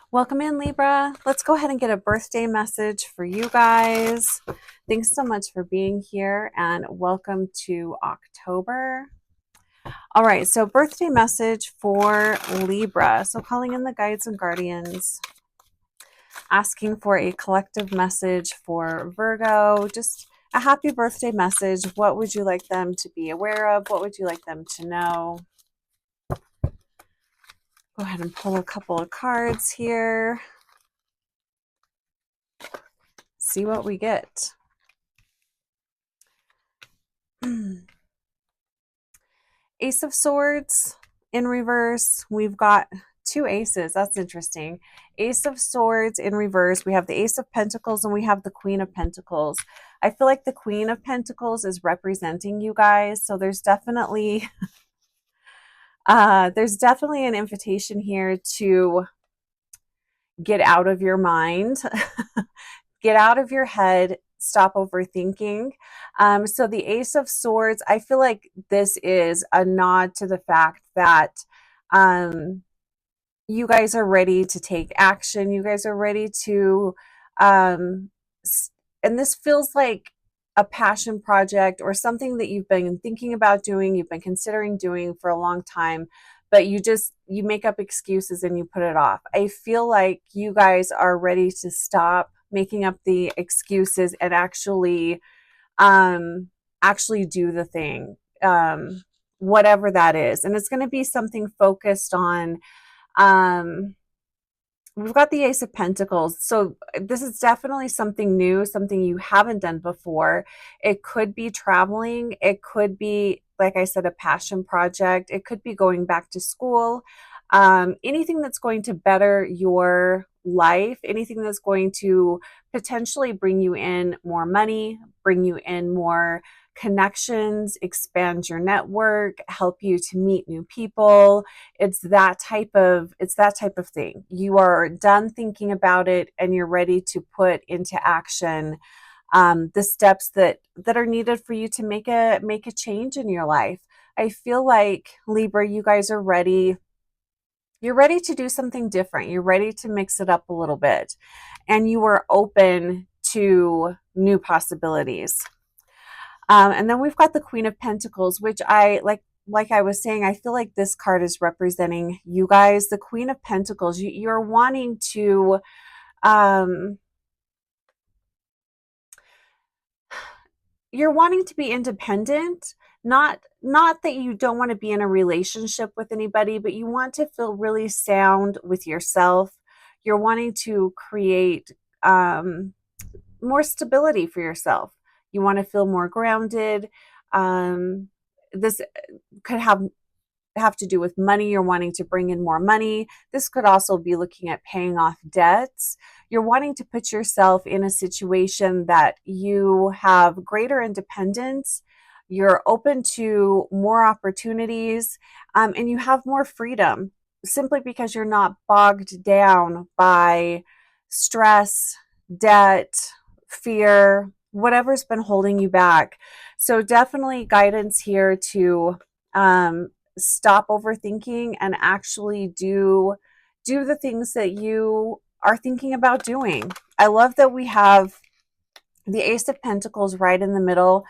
Welcome in, Libra. Let's go ahead and get a birthday message for you guys. Thanks so much for being here and welcome to October. All right, so birthday message for Libra. So calling in the guides and guardians, asking for a collective message for Virgo, just a happy birthday message. What would you like them to be aware of? What would you like them to know? Go ahead and pull a couple of cards here. See what we get. Ace of Swords in reverse. We've got two aces. That's interesting. Ace of Swords in reverse. We have the Ace of Pentacles and we have the Queen of Pentacles. I feel like the Queen of Pentacles is representing you guys. So there's definitely an invitation here to get out of your mind, get out of your head, stop overthinking. So the Ace of Swords, I feel like this is a nod to the fact that you guys are ready to take action. You guys are ready to, and this feels like a passion project or something that you've been thinking about doing, you've been considering doing for a long time, but you make up excuses and you put it off. I feel like you guys are ready to stop making up the excuses and actually do the thing, whatever that is. And it's going to be something focused on, we've got the Ace of Pentacles. So this is definitely something new, something you haven't done before. It could be traveling. It could be, like I said, a passion project. It could be going back to school. Anything that's going to better your life, anything that's going to potentially bring you in more money, bring you in more connections, expand your network, help you to meet new people. It's that type of thing. You are done thinking about it and you're ready to put into action the steps that are needed for you to make a change in your life. I feel like, Libra, you guys are ready. You're ready to do something different. You're ready to mix it up a little bit, and you are open to new possibilities. And then we've got the Queen of Pentacles, which I like I was saying, I feel like this card is representing you guys. The Queen of Pentacles, you're wanting to, you're wanting to be independent. Not that you don't want to be in a relationship with anybody, but you want to feel really sound with yourself. You're wanting to create more stability for yourself. You want to feel more grounded. This could have to do with money. You're wanting to bring in more money. This could also be looking at paying off debts. You're wanting to put yourself in a situation that you have greater independence. You're open to more opportunities, and you have more freedom simply because you're not bogged down by stress, debt, fear, whatever's been holding you back. So definitely guidance here to stop overthinking and actually do the things that you are thinking about doing. I love that we have the Ace of Pentacles right in the middle.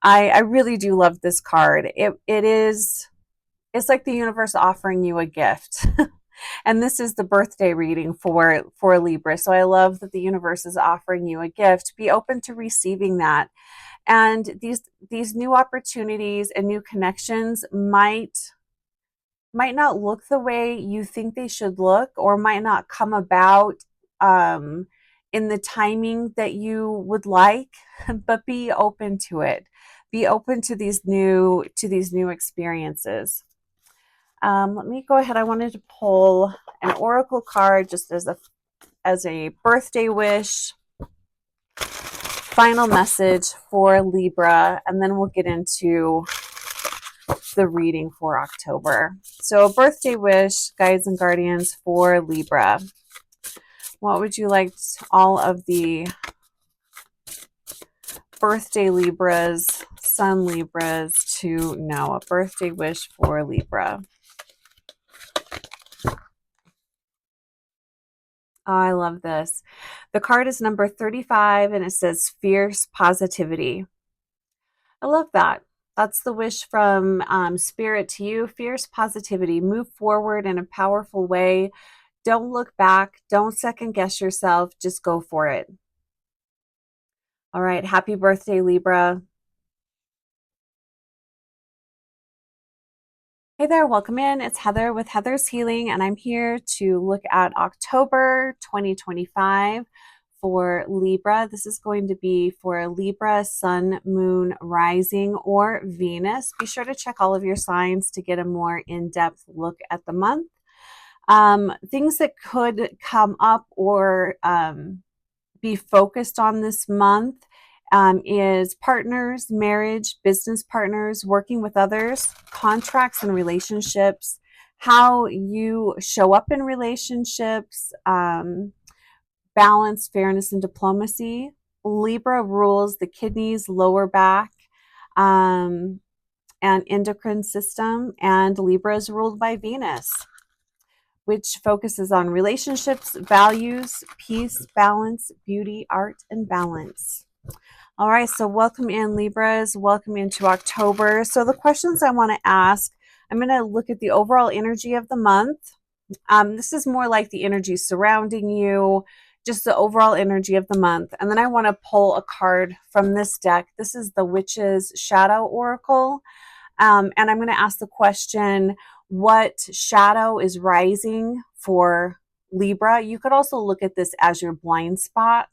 I really do love this card. It's like the universe offering you a gift. And this is the birthday reading for Libra. So I love that the universe is offering you a gift. Be open to receiving that. And these new opportunities and new connections might not look the way you think they should look, or might not come about in the timing that you would like, but be open to it. Be open to these new experiences. Let me go ahead. I wanted to pull an oracle card just as a birthday wish, final message for Libra, and then we'll get into the reading for October. So, birthday wish, guides and guardians for Libra. What would you like all of the birthday Libras, Sun Libras to know? A birthday wish for Libra. Oh, I love this. The card is number 35 and it says fierce positivity. I love that. That's the wish from Spirit to you. Fierce positivity. Move forward in a powerful way. Don't look back. Don't second guess yourself. Just go for it. All right. Happy birthday, Libra. Hey there. Welcome in. It's Heather with Heather's Healing, and I'm here to look at October 2025 for Libra. This is going to be for Libra, Sun, Moon, Rising, or Venus. Be sure to check all of your signs to get a more in-depth look at the month. Things that could come up or be focused on this month is partners, marriage, business partners, working with others, contracts and relationships, how you show up in relationships, balance, fairness, and diplomacy. Libra rules the kidneys, lower back, and endocrine system, and Libra is ruled by Venus, which focuses on relationships, values, peace, balance, beauty, art, and balance. All right, so welcome in, Libras. Welcome into October. So the questions I want to ask, I'm going to look at the overall energy of the month. This is more like the energy surrounding you, just the overall energy of the month. And then I want to pull a card from this deck. This is the Witch's Shadow Oracle. And I'm going to ask the question, what shadow is rising for Libra? You could also look at this as your blind spot.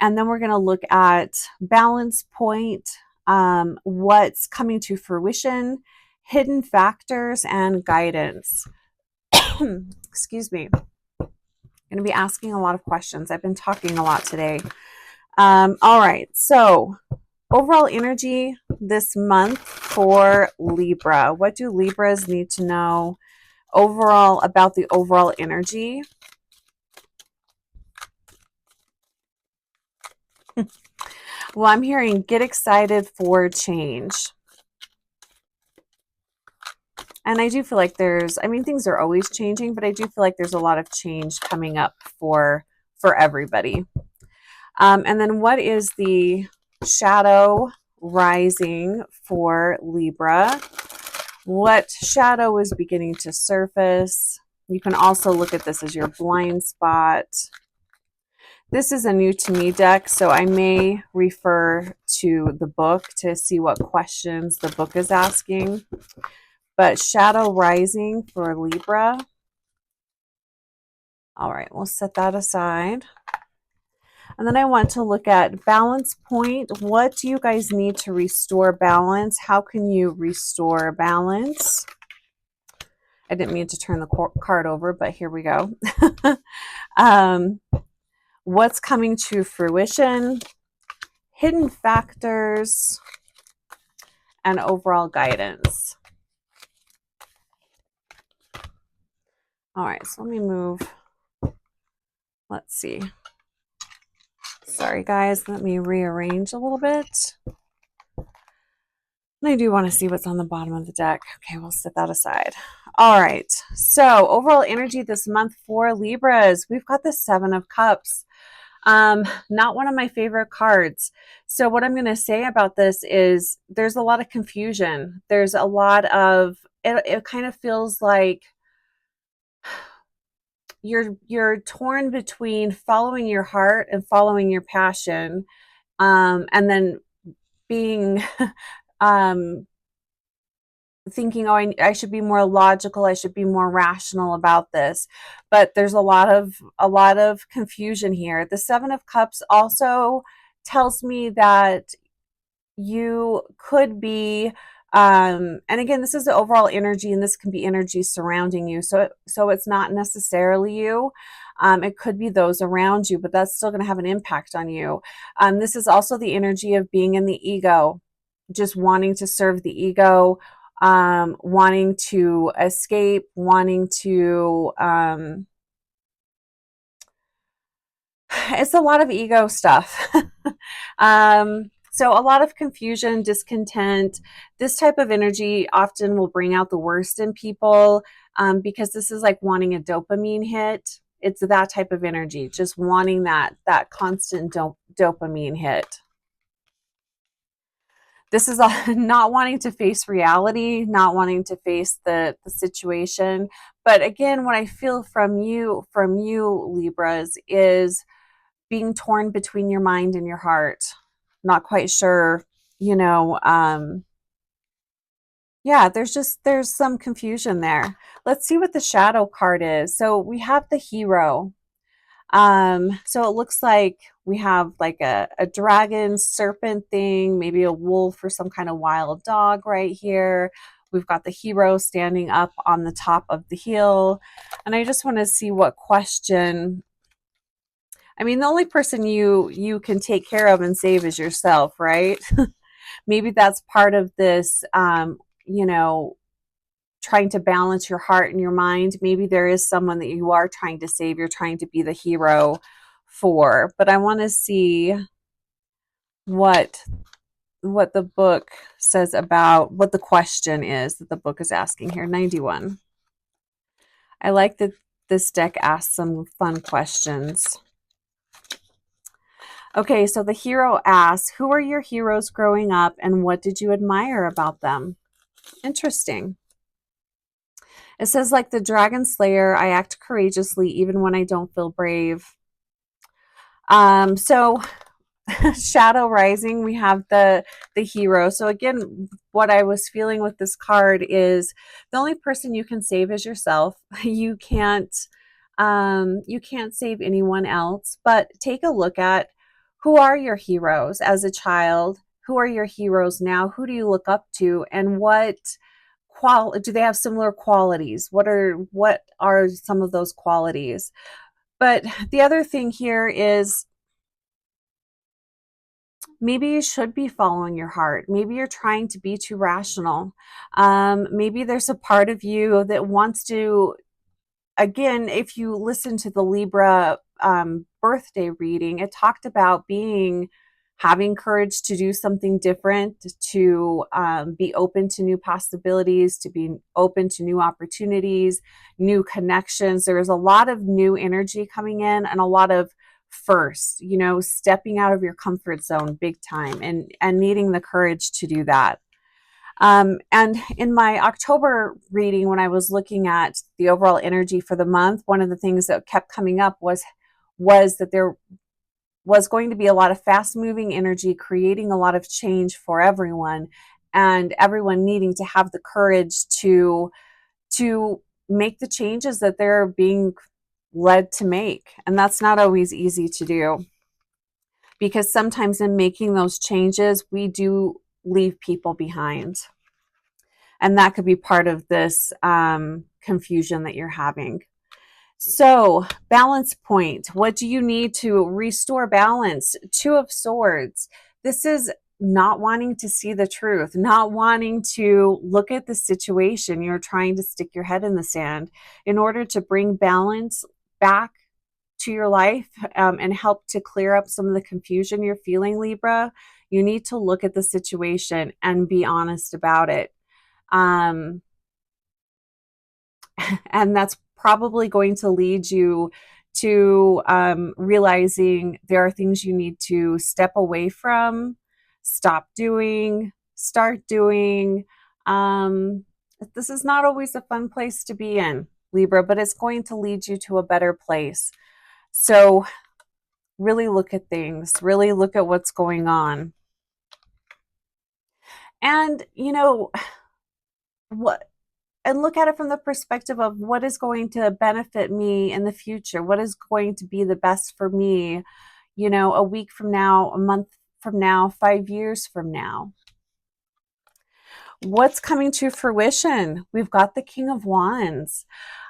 And then we're going to look at balance point, what's coming to fruition, hidden factors, and guidance. Excuse me. I'm going to be asking a lot of questions. I've been talking a lot today. All right. So overall energy this month for Libra. What do Libras need to know overall about the overall energy? Well, I'm hearing get excited for change. And I do feel like things are always changing, but I do feel like there's a lot of change coming up for everybody. And then what is the shadow rising for Libra? What shadow is beginning to surface? You can also look at this as your blind spot. This is a new to me deck, so I may refer to the book to see what questions the book is asking. But shadow rising for Libra. All right, we'll set that aside. And then I want to look at balance point. What do you guys need to restore balance? How can you restore balance? I didn't mean to turn the card over, but here we go. What's coming to fruition? Hidden factors and overall guidance. All right, so let me move. Let's see. Sorry, guys. Let me rearrange a little bit. And I do want to see what's on the bottom of the deck. Okay, we'll set that aside. All right. So overall energy this month for Libras. We've got the Seven of Cups. Not one of my favorite cards. So what I'm going to say about this is there's a lot of confusion. There's a lot of, it kind of feels like you're torn between following your heart and following your passion, and then being thinking, oh, I should be more logical, I should be more rational about this. But there's a lot of confusion here. The Seven of Cups also tells me that you could be and again, this is the overall energy, and this can be energy surrounding you. So it's not necessarily you. It could be those around you, but that's still going to have an impact on you. This is also the energy of being in the ego, just wanting to serve the ego, wanting to escape, wanting to, it's a lot of ego stuff. So a lot of confusion, discontent. This type of energy often will bring out the worst in people, because this is like wanting a dopamine hit. It's that type of energy, just wanting that constant dopamine hit. This is not wanting to face reality, not wanting to face the situation. But again, what I feel from you Libras, is being torn between your mind and your heart. Not quite sure, yeah, there's some confusion there. Let's see what the shadow card is. So we have the Hero. So it looks like we have like a dragon serpent thing, maybe a wolf or some kind of wild dog right here. We've got the Hero standing up on the top of the hill. And I just want to see what question. I mean, the only person you can take care of and save is yourself, right? Maybe that's part of this, trying to balance your heart and your mind. Maybe there is someone that you are trying to save, you're trying to be the hero for. But I want to see what the book says about what the question is that the book is asking here. 91. I like that this deck asks some fun questions. Okay, so the Hero asks, who are your heroes growing up and what did you admire about them? Interesting. It says, like the dragon slayer, I act courageously even when I don't feel brave. So Shadow Rising, we have the Hero. So again, what I was feeling with this card is the only person you can save is yourself. You can't save anyone else, but take a look at who are your heroes as a child, who are your heroes now, who do you look up to, and what do they have similar qualities? What are some of those qualities? But the other thing here is maybe you should be following your heart. Maybe you're trying to be too rational. Maybe there's a part of you that wants to, again, if you listen to the Libra birthday reading, it talked about having courage to do something different, to be open to new possibilities, to be open to new opportunities, new connections. There is a lot of new energy coming in and a lot of first, stepping out of your comfort zone big time and needing the courage to do that. And in my October reading, when I was looking at the overall energy for the month, one of the things that kept coming up was that there was going to be a lot of fast moving energy, creating a lot of change for everyone, and everyone needing to have the courage to make the changes that they're being led to make. And that's not always easy to do, because sometimes in making those changes, we do leave people behind. And that could be part of this confusion that you're having. So, balance point. What do you need to restore balance? Two of Swords. This is not wanting to see the truth, not wanting to look at the situation. You're trying to stick your head in the sand. In order to bring balance back to your life and help to clear up some of the confusion you're feeling, Libra, you need to look at the situation and be honest about it. And that's probably going to lead you to realizing there are things you need to step away from, stop doing, start doing. This is not always a fun place to be in, Libra, but it's going to lead you to a better place. So really look at things, really look at what's going on. And, and look at it from the perspective of what is going to benefit me in the future. What is going to be the best for me, a week from now, a month from now, 5 years from now. What's coming to fruition? We've got the King of Wands.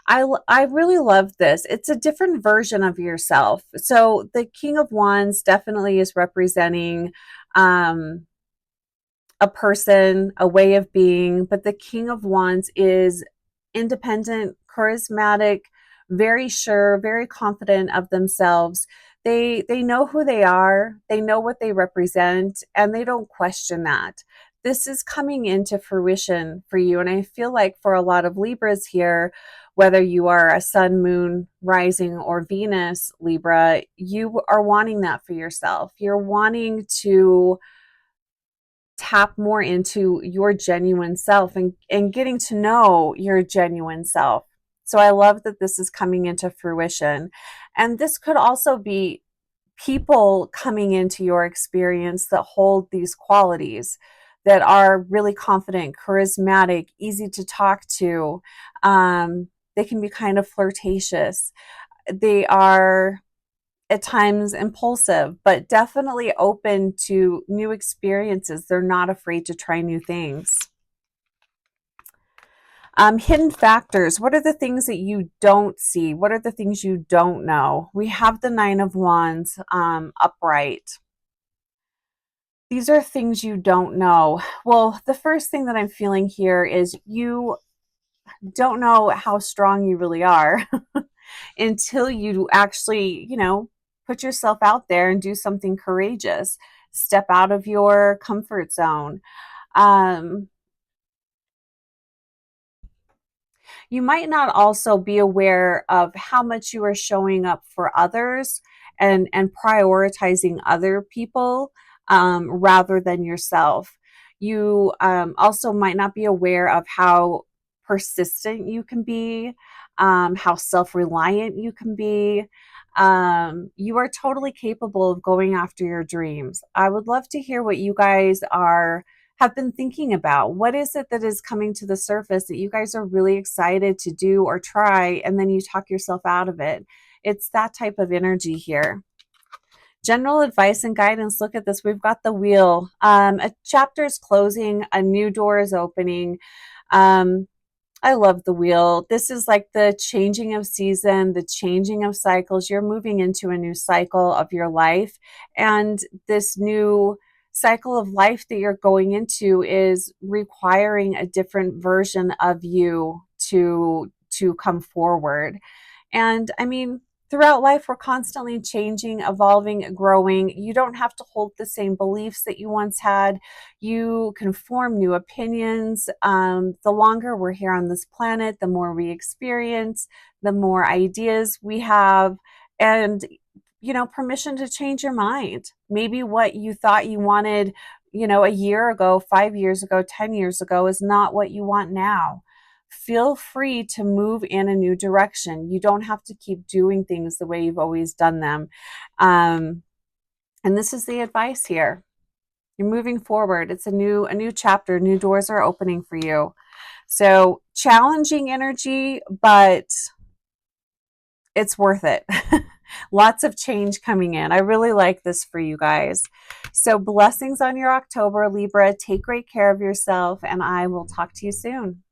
I really love this. It's a different version of yourself. So the King of Wands definitely is representing a person, a way of being, but the King of Wands is independent, charismatic, very sure, very confident of themselves. They know who they are, they know what they represent, and they don't question that. This is coming into fruition for you. And I feel like for a lot of Libras here, Whether you are a sun, moon, rising, or Venus Libra, you are wanting that for yourself. You're wanting to tap more into your genuine self and getting to know your genuine self. So I love that this is coming into fruition. And this could also be people coming into your experience that hold these qualities, that are really confident, charismatic, easy to talk to. They can be kind of flirtatious. They are at times impulsive, but definitely open to new experiences. They're not afraid to try new things. Hidden factors. What are the things that you don't see? What are the things you don't know? We have the Nine of Wands upright. These are things you don't know. Well, the first thing that I'm feeling here is you don't know how strong you really are until you actually, put yourself out there and do something courageous. Step out of your comfort zone. Um, you might not also be aware of how much you are showing up for others and prioritizing other people rather than yourself. You also might not be aware of how persistent you can be, how self-reliant you can be. You are totally capable of going after your dreams. I would love to hear what you guys have been thinking about. What is it that is coming to the surface that you guys are really excited to do or try, and then you talk yourself out of it? It's that type of energy here. General advice and guidance. Look at this. We've got the wheel. A chapter is closing, a new door is opening. I love the wheel. This is like the changing of season, the changing of cycles. You're moving into a new cycle of your life. And this new cycle of life that you're going into is requiring a different version of you to come forward. And I mean, throughout life, we're constantly changing, evolving, growing. You don't have to hold the same beliefs that you once had. You can form new opinions. The longer we're here on this planet, the more we experience, the more ideas we have, and permission to change your mind. Maybe what you thought you wanted, a year ago, 5 years ago, 10 years ago is not what you want now. Feel free to move in a new direction. You don't have to keep doing things the way you've always done them. And this is the advice here. You're moving forward. It's a new chapter. New doors are opening for you. So challenging energy, but it's worth it. Lots of change coming in. I really like this for you guys. So blessings on your October, Libra. Take great care of yourself, and I will talk to you soon.